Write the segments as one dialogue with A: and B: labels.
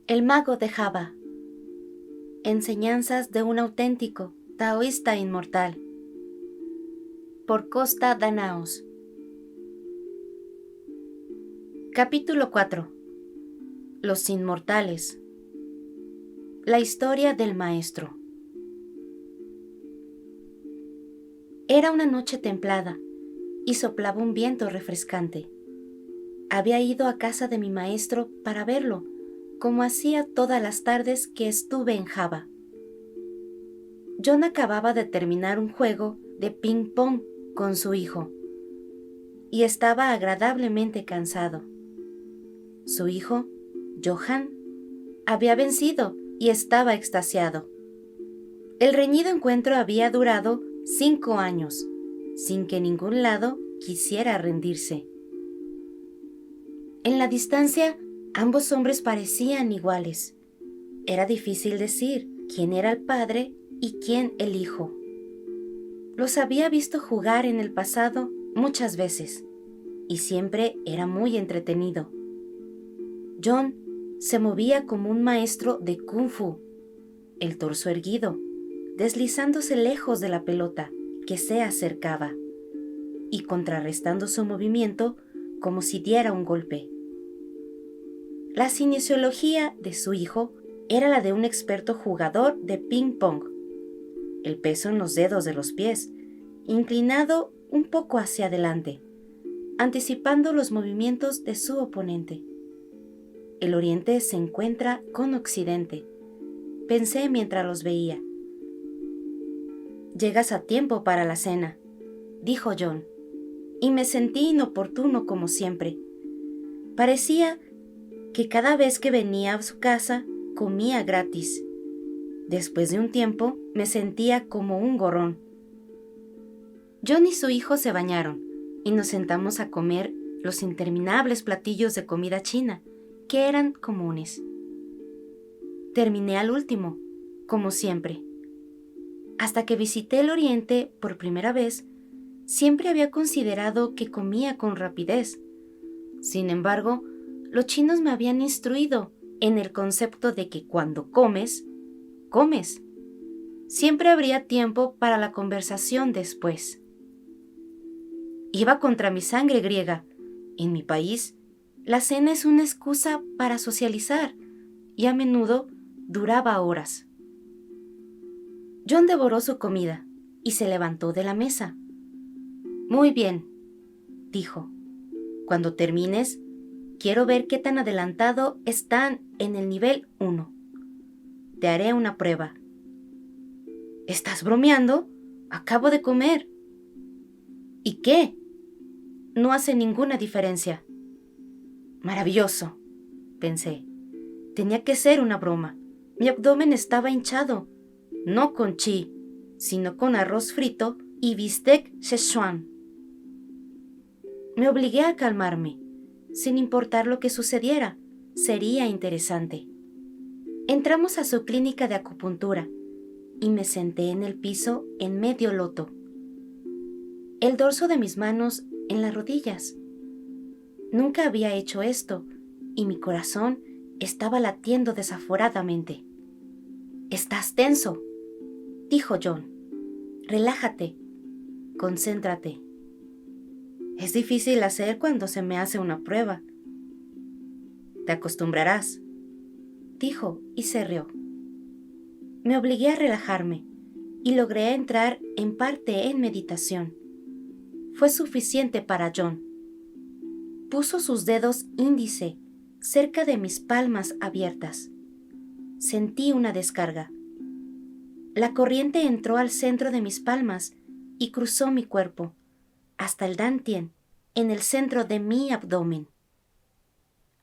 A: El mago de Java. Enseñanzas de un auténtico taoísta inmortal. Por Costa Danaos. Capítulo 4. Los inmortales. La historia del maestro. Era una noche templada y soplaba un viento refrescante. Había ido a casa de mi maestro para verlo, como hacía todas las tardes que estuve en Java. John acababa de terminar un juego de ping-pong con su hijo y estaba agradablemente cansado. Su hijo, Johan, había vencido y estaba extasiado. El reñido encuentro había durado 5 años, sin que ningún lado quisiera rendirse. En la distancia, ambos hombres parecían iguales. Era difícil decir quién era el padre y quién el hijo. Los había visto jugar en el pasado muchas veces, y siempre era muy entretenido. John se movía como un maestro de Kung Fu, el torso erguido, deslizándose lejos de la pelota que se acercaba, y contrarrestando su movimiento como si diera un golpe. La cinesiología de su hijo era la de un experto jugador de ping-pong. El peso en los dedos de los pies, inclinado un poco hacia adelante, anticipando los movimientos de su oponente. El Oriente se encuentra con Occidente, pensé mientras los veía. «Llegas a tiempo para la cena», dijo John, y me sentí inoportuno como siempre. Parecía que cada vez que venía a su casa comía gratis. Después de un tiempo me sentía como un gorrón. John y su hijo se bañaron y nos sentamos a comer los interminables platillos de comida china que eran comunes. Terminé al último, como siempre. Hasta que visité el Oriente por primera vez, siempre había considerado que comía con rapidez. Sin embargo, los chinos me habían instruido en el concepto de que cuando comes, comes. Siempre habría tiempo para la conversación después. Iba contra mi sangre griega. En mi país, la cena es una excusa para socializar y a menudo duraba horas. John devoró su comida y se levantó de la mesa. «Muy bien», dijo. «Cuando termines, quiero ver qué tan adelantado están en el nivel 1. Te haré una prueba». «¿Estás bromeando? Acabo de comer». «¿Y qué? No hace ninguna diferencia». «Maravilloso», pensé. Tenía que ser una broma. Mi abdomen estaba hinchado, no con chi, sino con arroz frito y bistec Szechuan. Me obligué a calmarme. Sin importar lo que sucediera, sería interesante. Entramos a su clínica de acupuntura y me senté en el piso en medio loto. El dorso de mis manos en las rodillas. Nunca había hecho esto y mi corazón estaba latiendo desaforadamente. «Estás tenso», dijo John. «Relájate, concéntrate». «Es difícil hacer cuando se me hace una prueba». «Te acostumbrarás», dijo y se rió. Me obligué a relajarme y logré entrar en parte en meditación. Fue suficiente para John. Puso sus dedos índice cerca de mis palmas abiertas. Sentí una descarga. La corriente entró al centro de mis palmas y cruzó mi cuerpo, hasta el Dantien, en el centro de mi abdomen.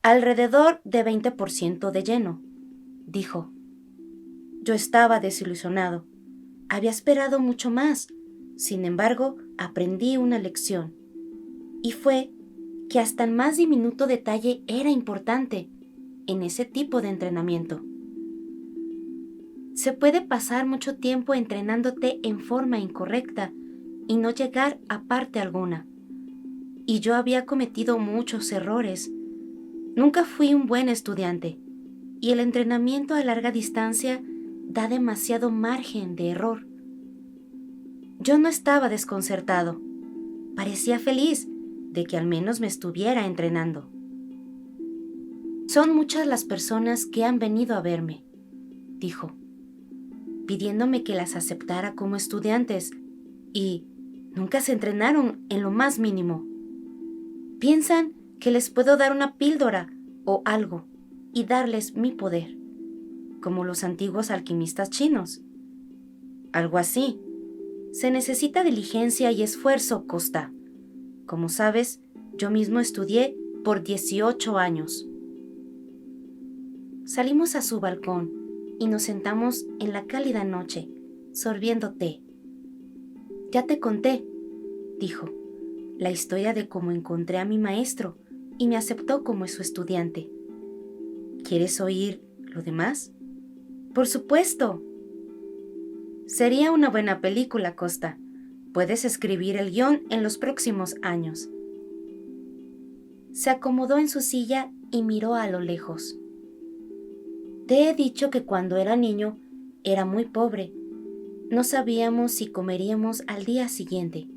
A: «Alrededor de 20% de lleno», dijo. Yo estaba desilusionado. Había esperado mucho más. Sin embargo, aprendí una lección. Y fue que hasta el más diminuto detalle era importante en ese tipo de entrenamiento. Se puede pasar mucho tiempo entrenándote en forma incorrecta y no llegar a parte alguna. Y yo había cometido muchos errores. Nunca fui un buen estudiante. y el entrenamiento a larga distancia da demasiado margen de error. Yo no estaba desconcertado. Parecía feliz de que al menos me estuviera entrenando. Son muchas las personas que han venido a verme, dijo, pidiéndome que las aceptara como estudiantes y nunca se entrenaron en lo más mínimo. Piensan que les puedo dar una píldora o algo y darles mi poder, como los antiguos alquimistas chinos. Algo así. Se necesita diligencia y esfuerzo, Costa. Como sabes, yo mismo estudié por 18 años. Salimos a su balcón y nos sentamos en la cálida noche, sorbiendo té. Ya te conté, dijo, la historia de cómo encontré a mi maestro y me aceptó como su estudiante. ¿Quieres oír lo demás? Por supuesto. Sería una buena película, Costa. Puedes escribir el guión en los próximos años. Se acomodó en su silla y miró a lo lejos. Te he dicho que cuando era niño era muy pobre. No sabíamos si comeríamos al día siguiente.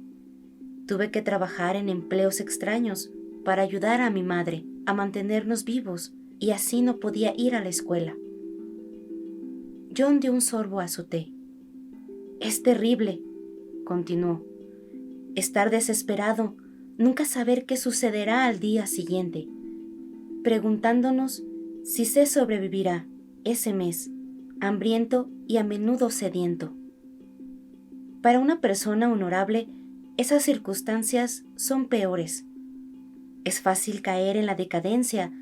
A: Tuve que trabajar en empleos extraños para ayudar a mi madre a mantenernos vivos y así no podía ir a la escuela. John dio un sorbo a su té. Es terrible, continuó, estar desesperado, nunca saber qué sucederá al día siguiente, preguntándonos si se sobrevivirá ese mes, hambriento y a menudo sediento. Para una persona honorable, esas circunstancias son peores. Es fácil caer en la decadencia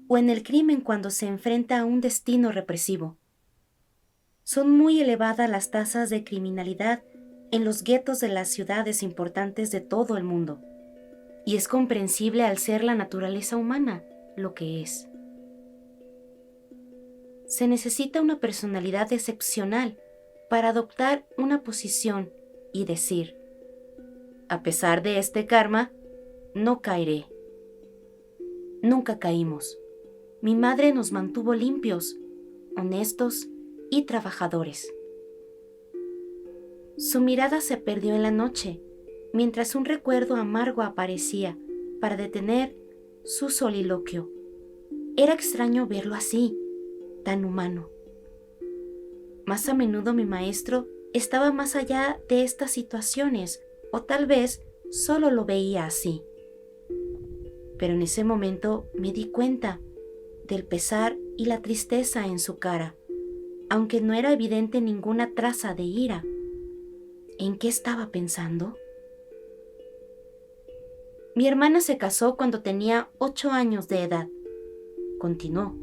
A: o en el crimen cuando se enfrenta a un destino represivo. Son muy elevadas las tasas de criminalidad en los guetos de las ciudades importantes de todo el mundo, y es comprensible al ser la naturaleza humana lo que es. Se necesita una personalidad excepcional para adoptar una posición y decir, a pesar de este karma, no caeré. Nunca caímos. Mi madre nos mantuvo limpios, honestos y trabajadores. Su mirada se perdió en la noche, mientras un recuerdo amargo aparecía para detener su soliloquio. Era extraño verlo así, tan humano. Más a menudo mi maestro estaba más allá de estas situaciones, o tal vez solo lo veía así. Pero en ese momento me di cuenta del pesar y la tristeza en su cara, aunque no era evidente ninguna traza de ira. ¿En qué estaba pensando? Mi hermana se casó cuando tenía 8 años de edad, continuó.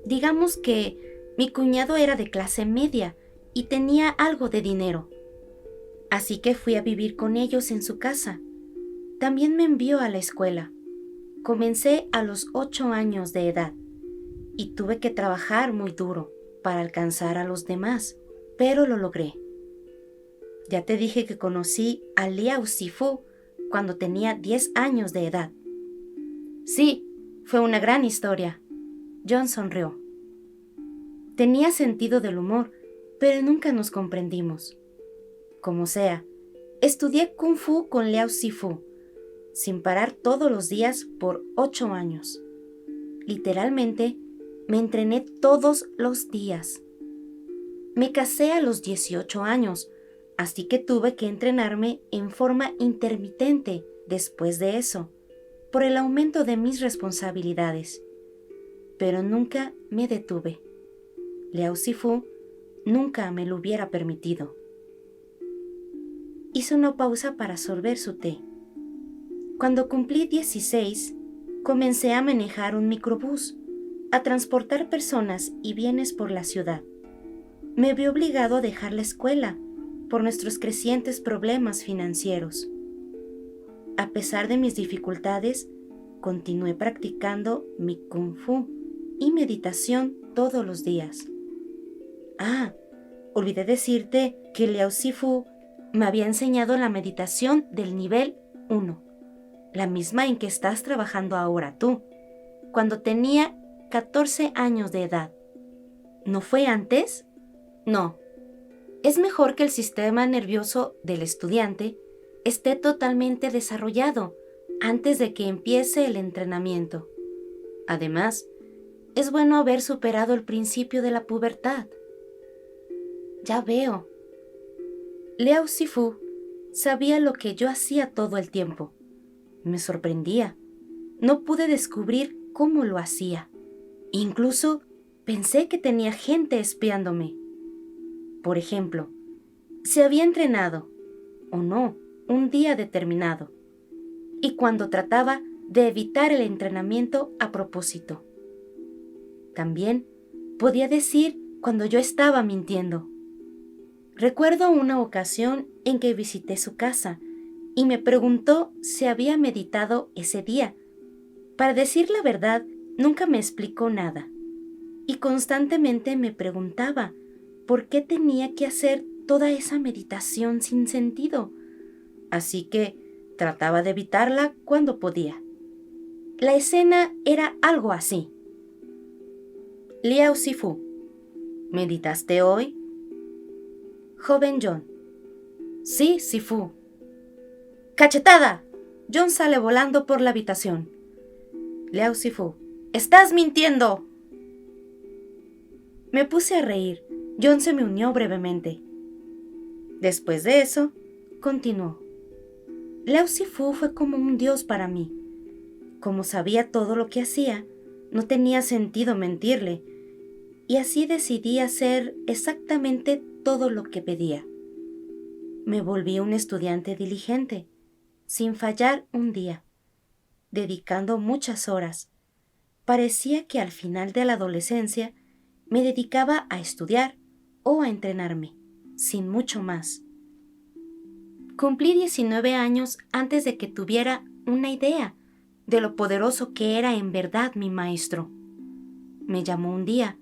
A: Digamos que mi cuñado era de clase media y tenía algo de dinero. Así que fui a vivir con ellos en su casa. También me envió a la escuela. Comencé a los 8 años de edad y tuve que trabajar muy duro para alcanzar a los demás, pero lo logré. Ya te dije que conocí a Liao Shifu cuando tenía 10 años de edad. Sí, fue una gran historia. John sonrió. Tenía sentido del humor, pero nunca nos comprendimos. Como sea, estudié Kung Fu con Liao Shifu, sin parar todos los días por 8 años. Literalmente, me entrené todos los días. Me casé a los 18 años, así que tuve que entrenarme en forma intermitente después de eso, por el aumento de mis responsabilidades. Pero nunca me detuve. Liao Shifu nunca me lo hubiera permitido. Hizo una pausa para sorber su té. Cuando cumplí 16, comencé a manejar un microbús, a transportar personas y bienes por la ciudad. Me vi obligado a dejar la escuela por nuestros crecientes problemas financieros. A pesar de mis dificultades, continué practicando mi Kung Fu y meditación todos los días. Olvidé decirte que Liao Shifu me había enseñado la meditación del nivel 1, la misma en que estás trabajando ahora tú. Cuando tenía 14 años de edad. ¿No fue antes? No. Es mejor que el sistema nervioso del estudiante esté totalmente desarrollado antes de que empiece el entrenamiento. Además, es bueno haber superado el principio de la pubertad. Ya veo. Liao Shifu sabía lo que yo hacía todo el tiempo. Me sorprendía. No pude descubrir cómo lo hacía. Incluso pensé que tenía gente espiándome. Por ejemplo, se había entrenado, o no, un día determinado, y cuando trataba de evitar el entrenamiento a propósito. También podía decir cuando yo estaba mintiendo. Recuerdo una ocasión en que visité su casa y me preguntó si había meditado ese día. Para decir la verdad, nunca me explicó nada y constantemente me preguntaba por qué tenía que hacer toda esa meditación sin sentido. Así que trataba de evitarla cuando podía. La escena era algo así. Liao Shifu, ¿meditaste hoy? Joven John. Sí, Shifu. ¡Cachetada! John sale volando por la habitación. Liao Shifu. ¡Estás mintiendo! Me puse a reír. John se me unió brevemente. Después de eso, continuó. Liao Shifu fue como un dios para mí. Como sabía todo lo que hacía, no tenía sentido mentirle, y así decidí hacer exactamente todo lo que pedía. Me volví un estudiante diligente, sin fallar un día, dedicando muchas horas. Parecía que al final de la adolescencia me dedicaba a estudiar o a entrenarme, sin mucho más. Cumplí 19 años antes de que tuviera una idea de lo poderoso que era en verdad mi maestro. Me llamó un día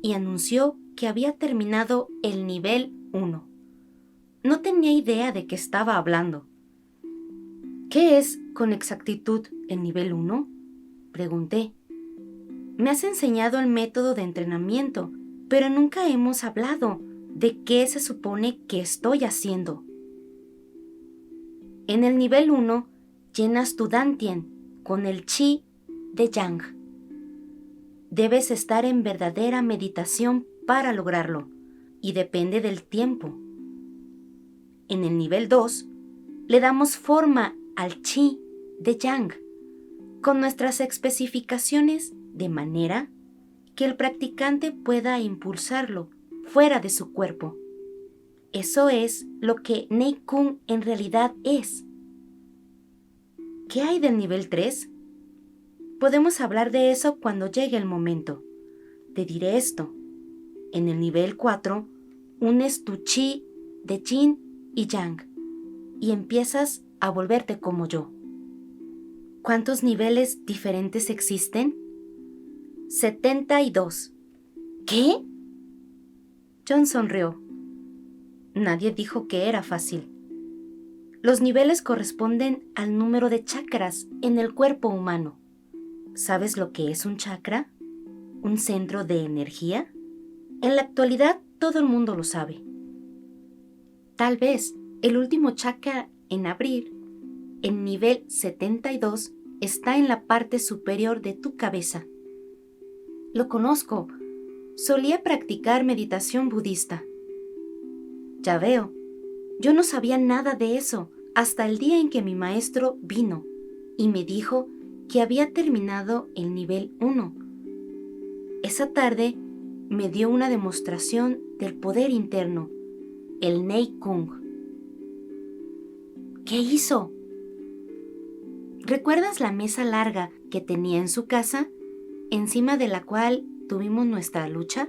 A: y anunció que había terminado el nivel 1. No tenía idea de qué estaba hablando. ¿Qué es con exactitud el nivel 1? Pregunté. Me has enseñado el método de entrenamiento, pero nunca hemos hablado de qué se supone que estoy haciendo. En el nivel 1, llenas tu Dantien con el chi de Yang. Debes estar en verdadera meditación para lograrlo, y depende del tiempo. En el nivel 2, le damos forma al chi de Yang, con nuestras especificaciones de manera que el practicante pueda impulsarlo fuera de su cuerpo. Eso es lo que Nei Kung en realidad es. ¿Qué hay del nivel 3? Podemos hablar de eso cuando llegue el momento. Te diré esto. En el nivel 4, unes tu chi de yin y yang y empiezas a volverte como yo. ¿Cuántos niveles diferentes existen? 72. ¿Qué? John sonrió. Nadie dijo que era fácil. Los niveles corresponden al número de chakras en el cuerpo humano. ¿Sabes lo que es un chakra? ¿Un centro de energía? En la actualidad todo el mundo lo sabe. Tal vez el último chakra en abrir, en nivel 72, está en la parte superior de tu cabeza. Lo conozco. Solía practicar meditación budista. Ya veo. Yo no sabía nada de eso hasta el día en que mi maestro vino y me dijo que había terminado el nivel 1. Esa tarde me dio una demostración del poder interno, el Nei Kung. ¿Qué hizo? ¿Recuerdas la mesa larga que tenía en su casa, encima de la cual tuvimos nuestra lucha?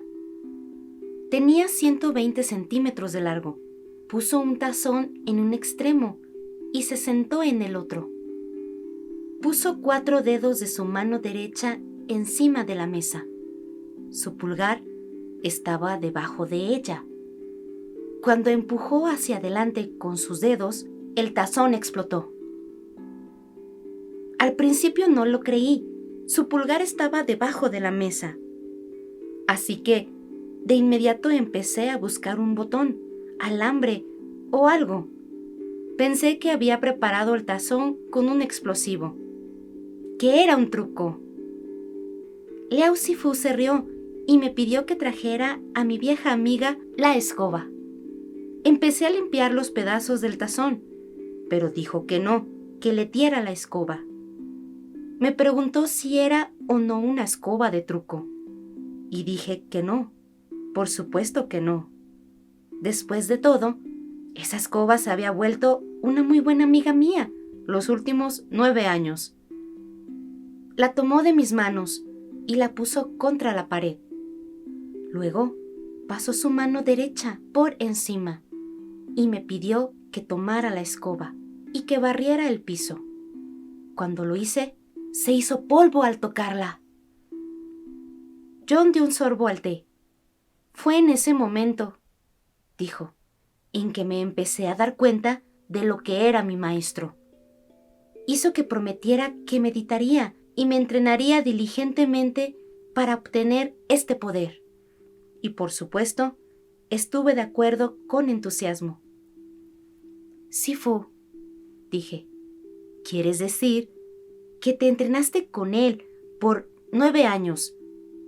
A: Tenía 120 centímetros de largo. Puso un tazón en un extremo y se sentó en el otro. Puso 4 dedos de su mano derecha encima de la mesa. Su pulgar estaba debajo de ella. Cuando empujó hacia adelante con sus dedos, el tazón explotó. Al principio no lo creí. Su pulgar estaba debajo de la mesa. Así que, de inmediato empecé a buscar un botón, alambre o algo. Pensé que había preparado el tazón con un explosivo, que era un truco. Liao Shifu se rió y me pidió que trajera a mi vieja amiga la escoba. Empecé a limpiar los pedazos del tazón, pero dijo que no, que le diera la escoba. Me preguntó si era o no una escoba de truco, y dije que no, por supuesto que no. Después de todo, esa escoba se había vuelto una muy buena amiga mía los últimos 9 años. La tomó de mis manos y la puso contra la pared. Luego pasó su mano derecha por encima y me pidió que tomara la escoba y que barriera el piso. Cuando lo hice, se hizo polvo al tocarla. John dio un sorbo al té. Fue en ese momento, dijo, en que me empecé a dar cuenta de lo que era mi maestro. Hizo que prometiera que meditaría y me entrenaría diligentemente para obtener este poder. Y por supuesto, estuve de acuerdo con entusiasmo. Shifu, dije, ¿quieres decir que te entrenaste con él por 9 años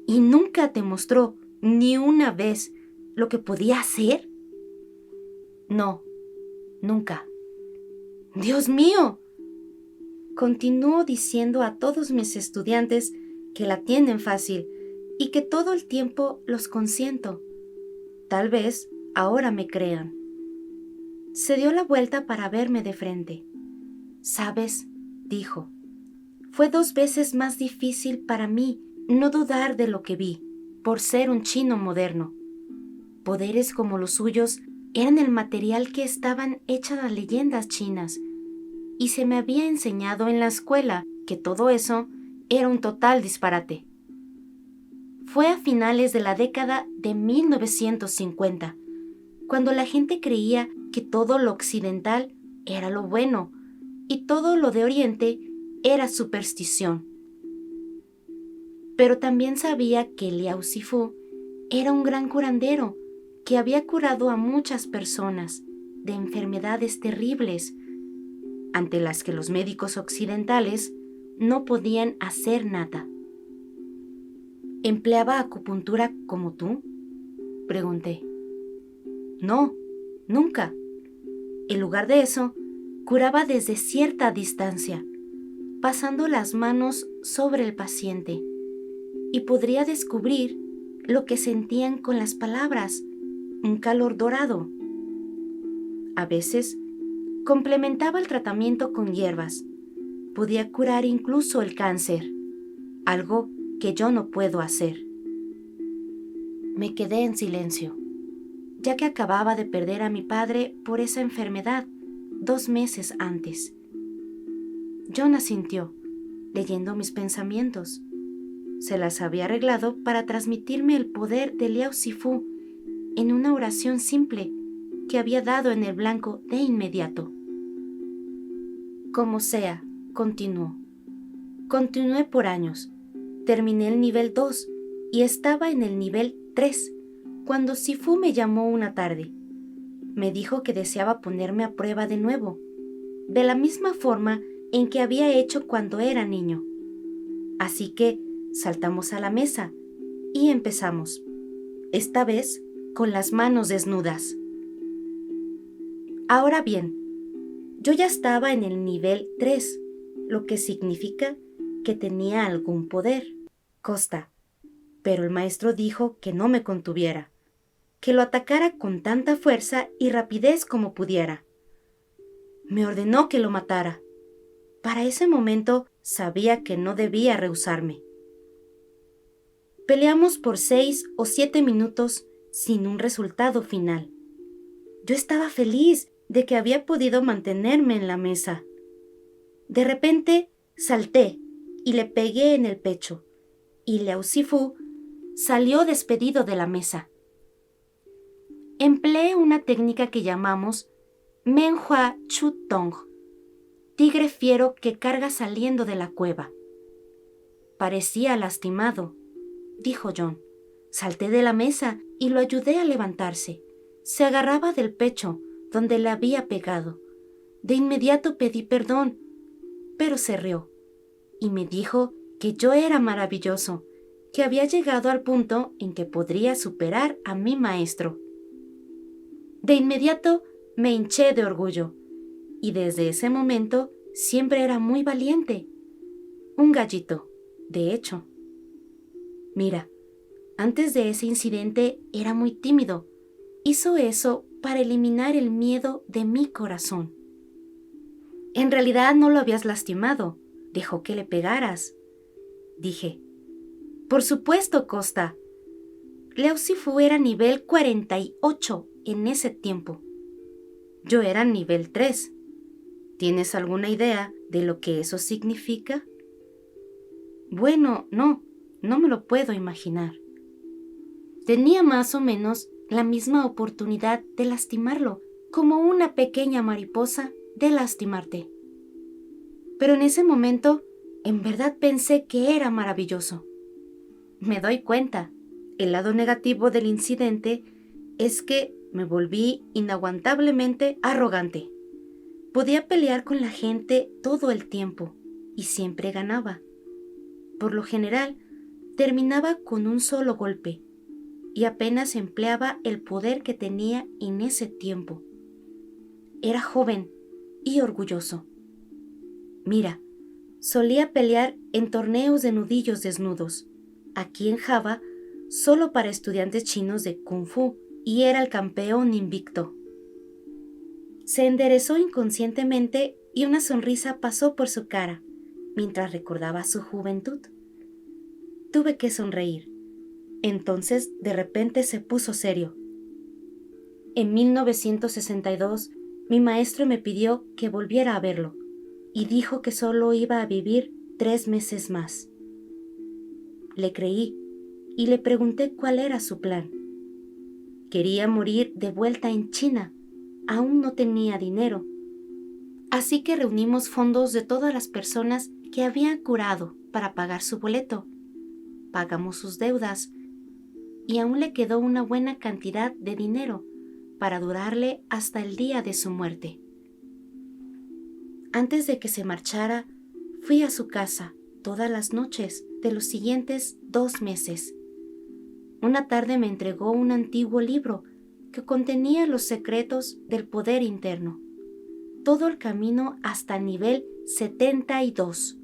A: y nunca te mostró ni una vez lo que podía hacer? No, nunca. ¡Dios mío! Continúo diciendo a todos mis estudiantes que la tienen fácil y que todo el tiempo los consiento. Tal vez ahora me crean. Se dio la vuelta para verme de frente. ¿Sabes?, dijo. Fue 2 veces más difícil para mí no dudar de lo que vi, por ser un chino moderno. Poderes como los suyos eran el material que estaban hechas las leyendas chinas, y se me había enseñado en la escuela que todo eso era un total disparate. Fue a finales de la década de 1950, cuando la gente creía que todo lo occidental era lo bueno y todo lo de Oriente era superstición. Pero también sabía que Liao Shifu era un gran curandero que había curado a muchas personas de enfermedades terribles ante las que los médicos occidentales no podían hacer nada. ¿Empleaba acupuntura como tú?, pregunté. No, nunca. En lugar de eso, curaba desde cierta distancia, pasando las manos sobre el paciente, y podría descubrir lo que sentían con las palabras, un calor dorado. A veces, complementaba el tratamiento con hierbas. Podía curar incluso el cáncer, algo que yo no puedo hacer. Me quedé en silencio, ya que acababa de perder a mi padre por esa enfermedad 2 meses antes. John asintió, leyendo mis pensamientos. Se las había arreglado para transmitirme el poder de Liao Shifu en una oración simple que había dado en el blanco de inmediato. Como sea, continuó. Continué por años. Terminé el nivel 2 y estaba en el nivel 3 cuando Shifu me llamó una tarde. Me dijo que deseaba ponerme a prueba de nuevo, de la misma forma en que había hecho cuando era niño. Así que saltamos a la mesa y empezamos, esta vez con las manos desnudas. Ahora bien, yo ya estaba en el nivel 3, lo que significa que tenía algún poder. Costa, pero el maestro dijo que no me contuviera, que lo atacara con tanta fuerza y rapidez como pudiera. Me ordenó que lo matara. Para ese momento sabía que no debía rehusarme. Peleamos por 6 o 7 minutos sin un resultado final. Yo estaba feliz de que había podido mantenerme en la mesa. De repente salté y le pegué en el pecho, y Liao Shifu salió despedido de la mesa. Empleé una técnica que llamamos Menhua Chu Tong, tigre fiero que carga saliendo de la cueva. Parecía lastimado, dijo John. Salté de la mesa y lo ayudé a levantarse. Se agarraba del pecho, donde le había pegado. De inmediato pedí perdón, pero se rió y me dijo que yo era maravilloso, que había llegado al punto en que podría superar a mi maestro. De inmediato me hinché de orgullo y desde ese momento siempre era muy valiente. Un gallito, de hecho. Mira, antes de ese incidente era muy tímido. Hizo eso para eliminar el miedo de mi corazón. En realidad no lo habías lastimado. Dejó que le pegaras. Dije, por supuesto, Costa. Liao Shifu era nivel 48 en ese tiempo. Yo era nivel 3. ¿Tienes alguna idea de lo que eso significa? Bueno, no me lo puedo imaginar. Tenía más o menos la misma oportunidad de lastimarlo, como una pequeña mariposa de lastimarte. Pero en ese momento, en verdad pensé que era maravilloso. Me doy cuenta, el lado negativo del incidente es que me volví inaguantablemente arrogante. Podía pelear con la gente todo el tiempo y siempre ganaba. Por lo general, terminaba con un solo golpe y apenas empleaba el poder que tenía en ese tiempo. Era joven y orgulloso. Mira, solía pelear en torneos de nudillos desnudos, aquí en Java, solo para estudiantes chinos de Kung Fu, y era el campeón invicto. Se enderezó inconscientemente y una sonrisa pasó por su cara, mientras recordaba su juventud. Tuve que sonreír. Entonces, de repente se puso serio. En 1962, mi maestro me pidió que volviera a verlo y dijo que solo iba a vivir 3 meses más. Le creí y le pregunté cuál era su plan. Quería morir de vuelta en China. Aún no tenía dinero. Así que reunimos fondos de todas las personas que habían curado para pagar su boleto. Pagamos sus deudas y aún le quedó una buena cantidad de dinero para durarle hasta el día de su muerte. Antes de que se marchara, fui a su casa todas las noches de los siguientes 2 meses. Una tarde me entregó un antiguo libro que contenía los secretos del poder interno, todo el camino hasta el nivel 72.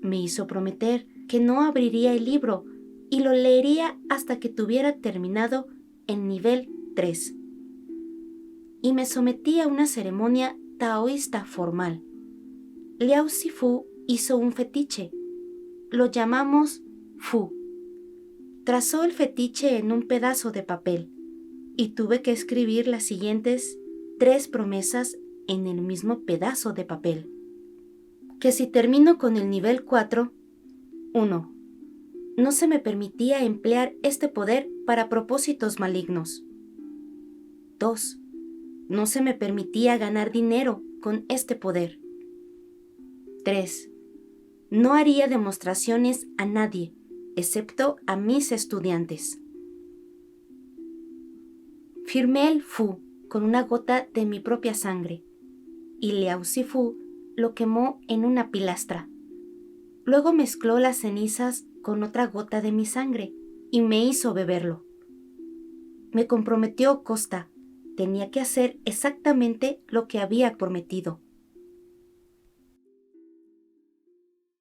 A: Me hizo prometer que no abriría el libro y lo leería hasta que tuviera terminado el nivel 3. Y me sometí a una ceremonia taoísta formal. Liao Shifu hizo un fetiche. Lo llamamos Fu. Trazó el fetiche en un pedazo de papel y tuve que escribir las siguientes 3 promesas en el mismo pedazo de papel. Que si termino con el nivel 4, 1. No se me permitía emplear este poder para propósitos malignos. 2. No se me permitía ganar dinero con este poder. 3. No haría demostraciones a nadie, excepto a mis estudiantes. Firmé el Fu con una gota de mi propia sangre y Liao Shifu lo quemó en una pilastra. Luego mezcló las cenizas con otra gota de mi sangre y me hizo beberlo. Me comprometió Costa. Tenía que hacer exactamente lo que había prometido.